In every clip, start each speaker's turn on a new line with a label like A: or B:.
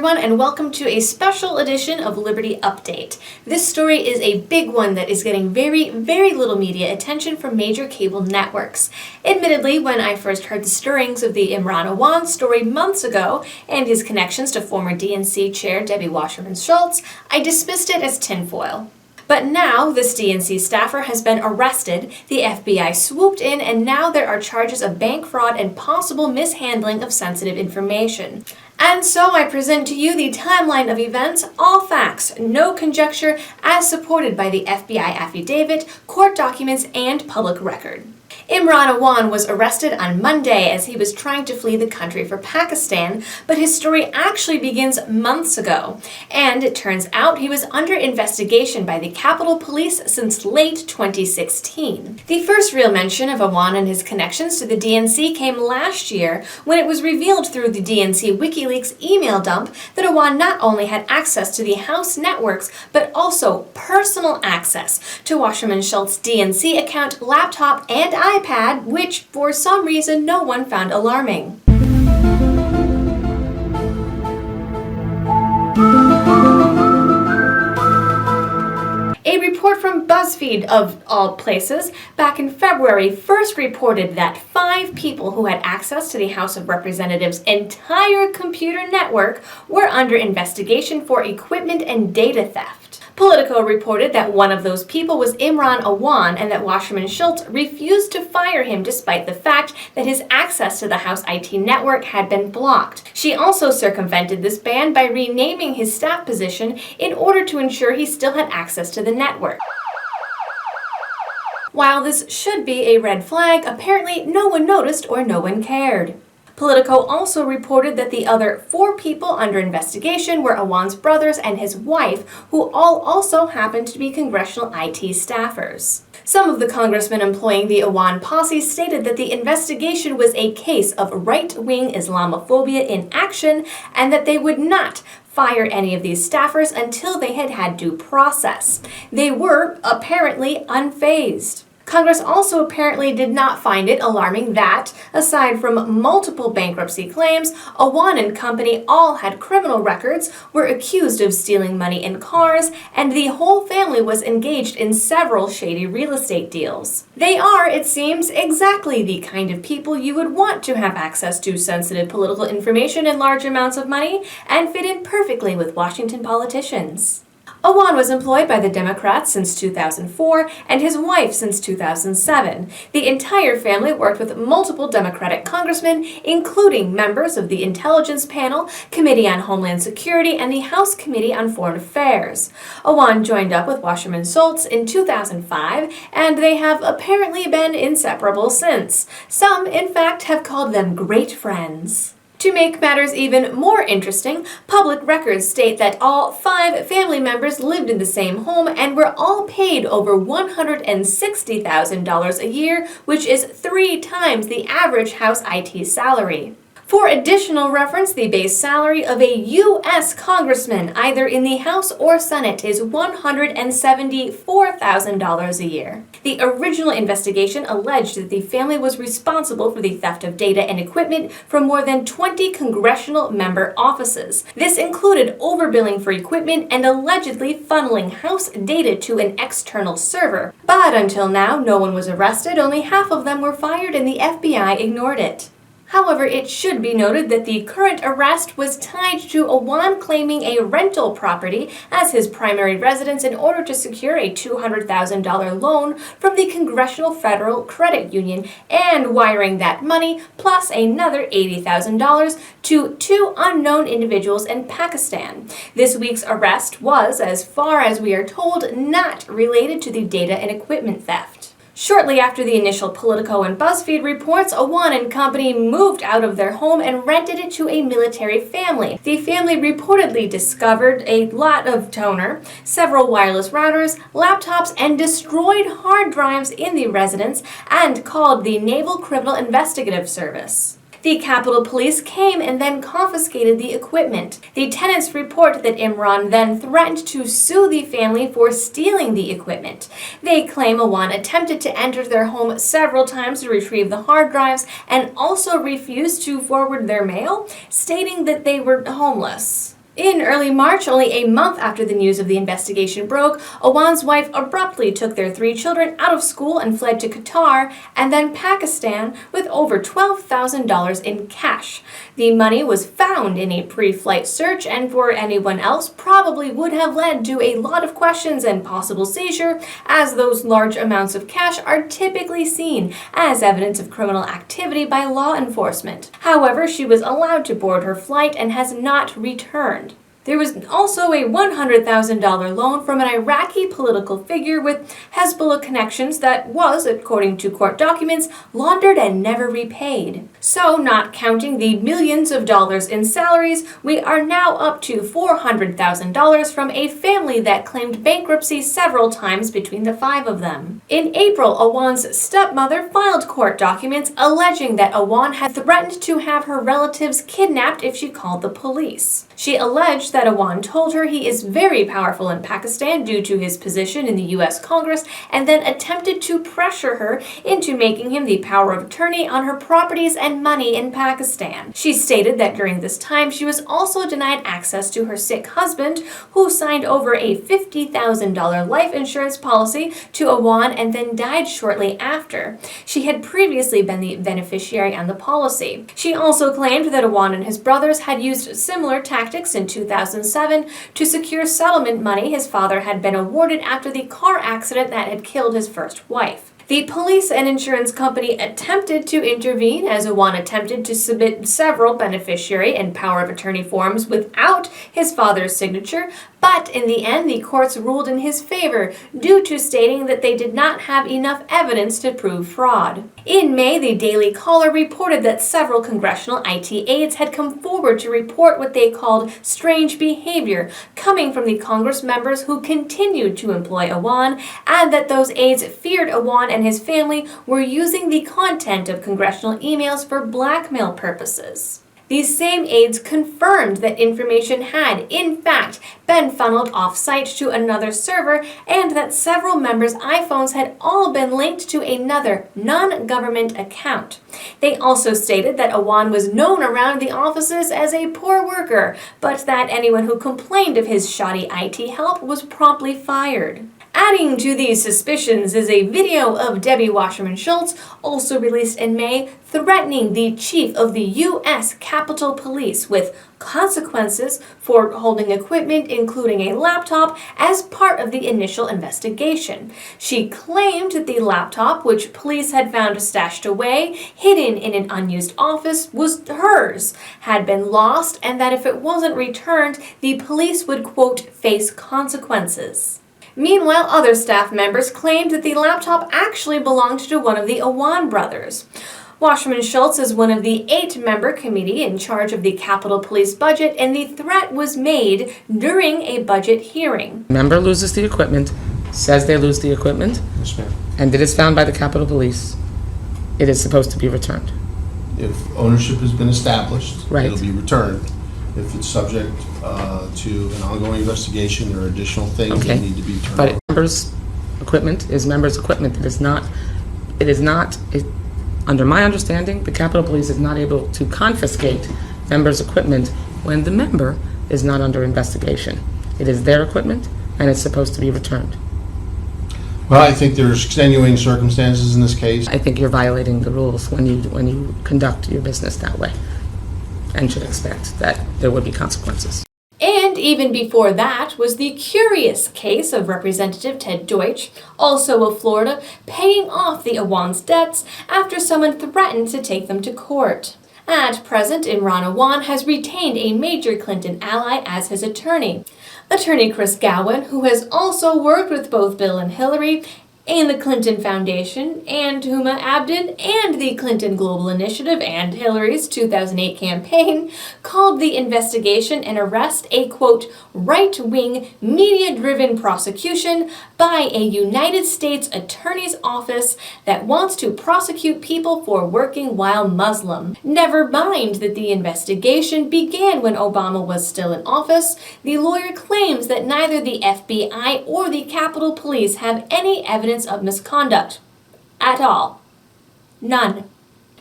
A: everyone, and welcome to a special edition of Liberty Update. This story is a big one that is getting very little media attention from major cable networks. Admittedly, when I first heard the stirrings of the Imran Awan story months ago and his connections to former DNC chair Debbie Wasserman Schultz, I dismissed it as tinfoil. But now, this DNC staffer has been arrested, the FBI swooped in, and now there are charges of bank fraud and possible mishandling of sensitive information. And so I present to you the timeline of events, all facts, no conjecture, as supported by the FBI affidavit, court documents, and public record. Imran Awan was arrested on Monday as he was trying to flee the country for Pakistan, but his story actually begins months ago. And it turns out he was under investigation by the Capitol Police since late 2016. The first real mention of Awan and his connections to the DNC came last year when it was revealed through the DNC WikiLeaks email dump that Awan not only had access to the House networks, but also personal access to Wasserman Schultz's DNC account, laptop, and iPad, which for some reason no one found alarming. A report from BuzzFeed, of all places, back in February first reported that 5 people who had access to the House of Representatives' entire computer network were under investigation for equipment and data theft. Politico reported that one of those people was Imran Awan and that Wasserman Schultz refused to fire him despite the fact that his access to the House IT network had been blocked. She also circumvented this ban by renaming his staff position in order to ensure he still had access to the network. While this should be a red flag, apparently no one noticed or no one cared. Politico also reported that the other 4 people under investigation were Awan's brothers and his wife, who all also happened to be congressional IT staffers. Some of the congressmen employing the Awan posse stated that the investigation was a case of right-wing Islamophobia in action and that they would not fire any of these staffers until they had had due process. They were apparently unfazed. Congress also apparently did not find it alarming that, aside from multiple bankruptcy claims, Awan and company all had criminal records, were accused of stealing money in cars, and the whole family was engaged in several shady real estate deals. They are, it seems, exactly the kind of people you would want to have access to sensitive political information and large amounts of money, and fit in perfectly with Washington politicians. Awan was employed by the Democrats since 2004 and his wife since 2007. The entire family worked with multiple Democratic congressmen, including members of the Intelligence Panel, Committee on Homeland Security, and the House Committee on Foreign Affairs. Awan joined up with Wasserman Schultz in 2005, and they have apparently been inseparable since. Some, in fact, have called them great friends. To make matters even more interesting, public records state that all 5 family members lived in the same home and were all paid over $160,000 a year, which is 3 times the average House IT salary. For additional reference, the base salary of a U.S. congressman, either in the House or Senate, is $174,000 a year. The original investigation alleged that the family was responsible for the theft of data and equipment from more than 20 congressional member offices. This included overbilling for equipment and allegedly funneling House data to an external server. But until now, no one was arrested, only half of them were fired, and the FBI ignored it. However, it should be noted that the current arrest was tied to Awan claiming a rental property as his primary residence in order to secure a $200,000 loan from the Congressional Federal Credit Union and wiring that money plus another $80,000 to 2 unknown individuals in Pakistan. This week's arrest was, as far as we are told, not related to the data and equipment theft. Shortly after the initial Politico and BuzzFeed reports, Awan and company moved out of their home and rented it to a military family. The family reportedly discovered a lot of toner, several wireless routers, laptops, and destroyed hard drives in the residence and called the Naval Criminal Investigative Service. The Capitol Police came and then confiscated the equipment. The tenants report that Imran then threatened to sue the family for stealing the equipment. They claim Awan attempted to enter their home several times to retrieve the hard drives and also refused to forward their mail, stating that they were homeless. In early March, only a month after the news of the investigation broke, Awan's wife abruptly took their 3 children out of school and fled to Qatar and then Pakistan with over $12,000 in cash. The money was found in a pre-flight search, and for anyone else probably would have led to a lot of questions and possible seizure, as those large amounts of cash are typically seen as evidence of criminal activity by law enforcement. However, she was allowed to board her flight and has not returned. There was also a $100,000 loan from an Iraqi political figure with Hezbollah connections that was, according to court documents, laundered and never repaid. So, not counting the millions of dollars in salaries, we are now up to $400,000 from a family that claimed bankruptcy several times between the 5 of them. In April, Awan's stepmother filed court documents alleging that Awan had threatened to have her relatives kidnapped if she called the police. She alleged that Awan told her he is very powerful in Pakistan due to his position in the U.S. Congress, and then attempted to pressure her into making him the power of attorney on her properties and money in Pakistan. She stated that during this time she was also denied access to her sick husband, who signed over a $50,000 life insurance policy to Awan and then died shortly after. She had previously been the beneficiary on the policy. She also claimed that Awan and his brothers had used similar tactics in 2007 to secure settlement money his father had been awarded after the car accident that had killed his first wife. The police and insurance company attempted to intervene as Awan attempted to submit several beneficiary and power of attorney forms without his father's signature, but in the end the courts ruled in his favor due to stating that they did not have enough evidence to prove fraud. In May, the Daily Caller reported that several congressional IT aides had come forward to report what they called strange behavior coming from the Congress members who continued to employ Awan, and that those aides feared Awan and his family were using the content of congressional emails for blackmail purposes. These same aides confirmed that information had, in fact, been funneled off-site to another server, and that several members' iPhones had all been linked to another non-government account. They also stated that Awan was known around the offices as a poor worker, but that anyone who complained of his shoddy IT help was promptly fired. Adding to these suspicions is a video of Debbie Wasserman Schultz, also released in May, threatening the chief of the U.S. Capitol Police with consequences for holding equipment, including a laptop, as part of the initial investigation. She claimed that the laptop, which police had found stashed away, hidden in an unused office, was hers, had been lost, and that if it wasn't returned, the police would, quote, face consequences. Meanwhile, other staff members claimed that the laptop actually belonged to one of the Awan brothers. Wasserman Schultz is one of the 8-member committee in charge of the Capitol Police budget, and the threat was made during a budget hearing.
B: Member loses the equipment, says they lose the equipment,
C: Yes, ma'am.
B: and it is found by the Capitol Police. It is supposed to be returned.
C: If ownership has been established,
B: Right.
C: it'll be returned. If it's subject to an ongoing investigation, there are additional things
B: Okay.
C: that need to be turned
B: But
C: over.
B: members' equipment is members' equipment. Under my understanding, the Capitol Police is not able to confiscate members' equipment when the member is not under investigation. It is their equipment, and it's supposed to be returned.
C: Well, I think there's extenuating circumstances in this case.
B: I think you're violating the rules when you conduct your business that way, and should expect that there would be consequences.
A: And even before that was the curious case of Representative Ted Deutsch, also of Florida, paying off the Awan's debts after someone threatened to take them to court. At present, Imran Awan has retained a major Clinton ally as his attorney. Attorney Chris Gowan, who has also worked with both Bill and Hillary, and the Clinton Foundation, and Huma Abedin, and the Clinton Global Initiative, and Hillary's 2008 campaign, called the investigation and arrest a, quote, right-wing, media-driven prosecution by a United States Attorney's Office that wants to prosecute people for working while Muslim. Never mind that the investigation began when Obama was still in office, the lawyer claims that neither the FBI or the Capitol Police have any evidence of misconduct. At all. None.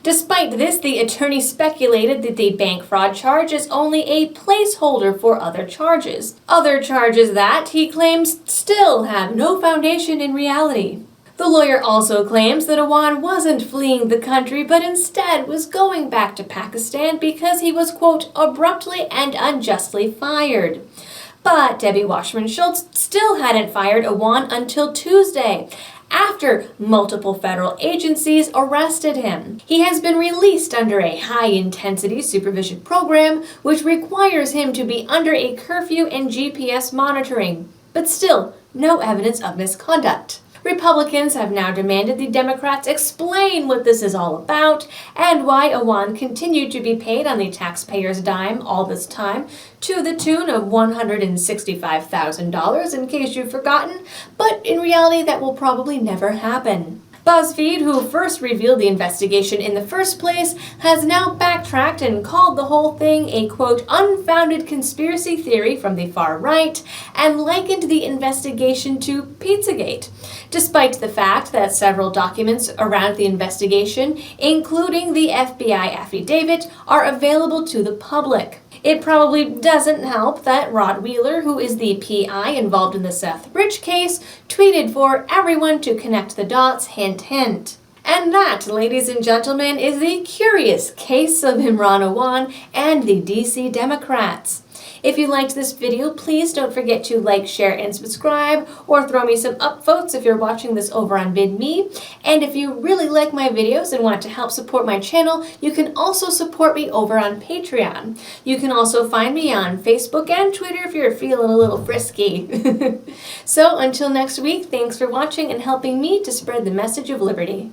A: Despite this, the attorney speculated that the bank fraud charge is only a placeholder for other charges. Other charges that, he claims, still have no foundation in reality. The lawyer also claims that Awan wasn't fleeing the country, but instead was going back to Pakistan because he was, quote, abruptly and unjustly fired. But Debbie Wasserman Schultz still hadn't fired Awan until Tuesday, after multiple federal agencies arrested him. He has been released under a high-intensity supervision program, which requires him to be under a curfew and GPS monitoring, but still no evidence of misconduct. Republicans have now demanded the Democrats explain what this is all about and why Awan continued to be paid on the taxpayer's dime all this time, to the tune of $165,000 in case you've forgotten, but in reality that will probably never happen. BuzzFeed, who first revealed the investigation in the first place, has now backtracked and called the whole thing a, quote, unfounded conspiracy theory from the far right, and likened the investigation to Pizzagate, despite the fact that several documents around the investigation, including the FBI affidavit, are available to the public. It probably doesn't help that Rod Wheeler, who is the PI involved in the Seth Rich case, tweeted for everyone to connect the dots, hint, hint. And that, ladies and gentlemen, is the curious case of Imran Awan and the DC Democrats. If you liked this video, please don't forget to like, share, and subscribe, or throw me some upvotes if you're watching this over on VidMe. And if you really like my videos and want to help support my channel, you can also support me over on Patreon. You can also find me on Facebook and Twitter if you're feeling a little frisky. So until next week, thanks for watching and helping me to spread the message of liberty.